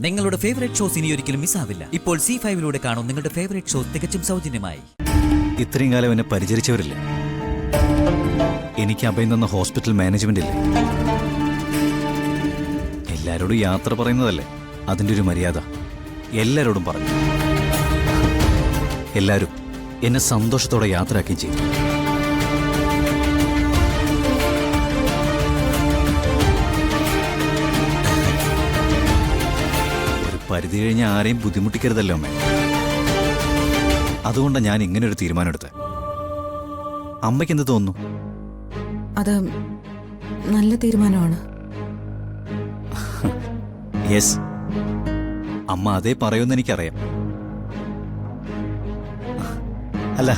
നിങ്ങളുടെ favourite shows ഇനി ഒരിക്കലും മിസ്സാവില്ല. ഇപ്പോൾ C5-ലൂടെ കാണും നിങ്ങളുടെ ഫേവറേറ്റ് ഷോസ് തികച്ചും സൗജന്യമായി. ഇത്രയും കാലം എന്നെ പരിചരിച്ചവരില്ലേ? എനിക്ക് അഭയം തന്ന ഹോസ്പിറ്റൽ മാനേജ്മെന്റ് ഇല്ലേ? എല്ലാരോടും യാത്ര പറയുന്നതല്ലേ അതിൻ്റെ ഒരു മര്യാദ. എല്ലാരോടും പറഞ്ഞു. എല്ലാവരും എന്നെ സന്തോഷത്തോടെ യാത്രയാക്കുകയും ചെയ്തു. പരിധി കഴിഞ്ഞ ആരെയും ബുദ്ധിമുട്ടിക്കരുതല്ലോ അമ്മേ. അതുകൊണ്ടാണ് ഞാൻ ഇങ്ങനൊരു തീരുമാനമെടുത്തത്. അമ്മയ്ക്ക് എന്ത് തോന്നുന്നു? അത് നല്ല തീരുമാനമാണ്. യെസ്, അമ്മ അതേ പറയുമെന്ന് എനിക്കറിയാം. അല്ല,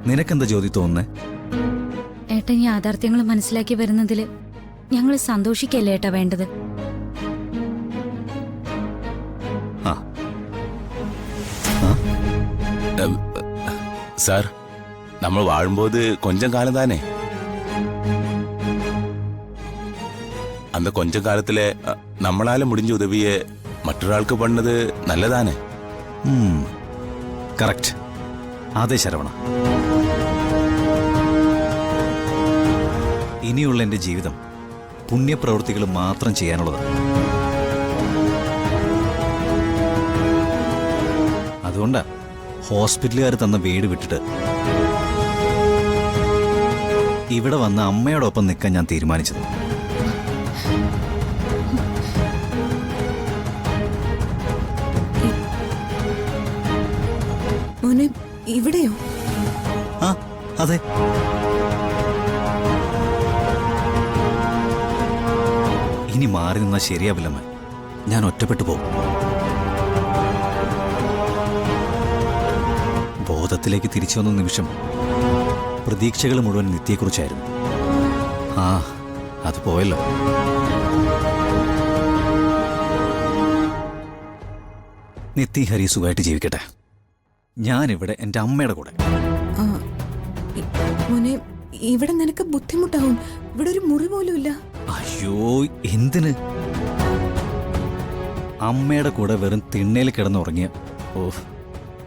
നിനക്കെന്താ ജ്യോതി തോന്നുന്നേ? ഏട്ടൻ യാഥാർത്ഥ്യങ്ങൾ മനസ്സിലാക്കി വരുന്നതിൽ ഞങ്ങൾ സന്തോഷിക്കല്ലേ ഏട്ടാ വേണ്ടത്. സാർ, നമ്മൾ വാഴുമ്പോത് കൊഞ്ചം കാലം താനേ. അന്ന് കൊഞ്ചം കാലത്തിലെ നമ്മളാലെ മുടിഞ്ഞ ഉദവിയെ മറ്റൊരാൾക്ക് പണിത് നല്ലതാനേ. കറക്റ്റ്. അതെ ശരവണ. ഇനിയുള്ള എൻ്റെ ജീവിതം പുണ്യപ്രവൃത്തികൾ മാത്രം ചെയ്യാനുള്ളതാണ്. അതുകൊണ്ടാ ഹോസ്പിറ്റലുകാർ തന്ന വീട് വിട്ടിട്ട് ഇവിടെ വന്ന് അമ്മയോടൊപ്പം നിൽക്കാൻ ഞാൻ തീരുമാനിച്ചത്. മോനെ, ഇവിടെയോ? ആ, അതെ. ഇനി മാറി നിന്നാൽ ശരിയാവില്ലമ്മ. ഞാൻ ഒറ്റപ്പെട്ടു പോകും. ബോധത്തിലേക്ക് തിരിച്ചു വന്ന നിമിഷം പ്രതീക്ഷകൾ മുഴുവൻ നിത്യയെക്കുറിച്ചായിരുന്നു. ആ, അത് പോയല്ലോ. നിത്യ ഹരി സുഖമായിട്ട് ജീവിക്കട്ടെ. ഞാനിവിടെ എൻ്റെ അമ്മയുടെ കൂടെ. മോനെ, ഇവിടെ നിനക്ക് ബുദ്ധിമുട്ടാവും. ഇവിടെ ഒരു മുറി പോലും ഇല്ല. അയ്യോ, എന്തിന്? അമ്മയുടെ കൂടെ വെറും തിണ്ണയിൽ കിടന്നുറങ്ങിയ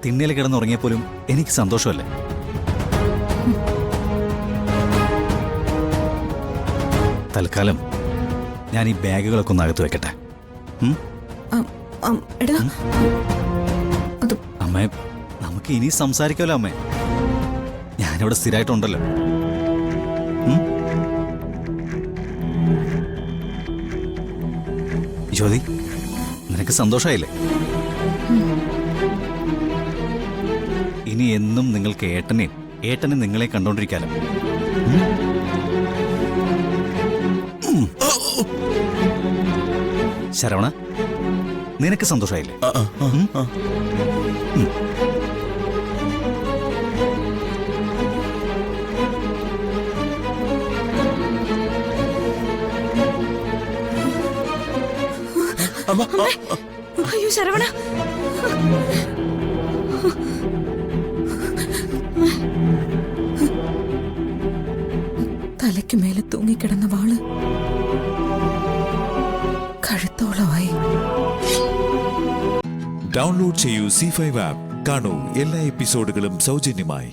തിണ്ണയിൽ കിടന്നുറങ്ങിയപ്പോലും എനിക്ക് സന്തോഷമല്ലേ? തൽക്കാലം ഞാൻ ഈ ബാഗുകളൊക്കെ ഒന്ന് അകത്ത് വെക്കട്ടെ. അമ്മേ, നമുക്ക് ഇനി സംസാരിക്കാമല്ലോ അമ്മേ. ഞാനിവിടെ സ്ഥിരമായിട്ടുണ്ടല്ലോ. ജ്യോതി, നിനക്ക് സന്തോഷമായില്ലേ? ഇനി എന്നും നിങ്ങൾക്ക് ഏട്ടനെ നിങ്ങളെ കണ്ടോണ്ടിരിക്കാലോ. ശരവണ, നിനക്ക് സന്തോഷമായില്ലേ? അയ്യോ ശരവണ, തലയ്ക്ക് മേലെ തൂങ്ങിക്കിടന്ന വാള് കഴുത്തോളമായി. ഡൗൺലോഡ് ചെയ്യൂ C5 ആപ്പ്. കാണൂ എല്ലാ എപ്പിസോഡുകളും സൗജന്യമായി.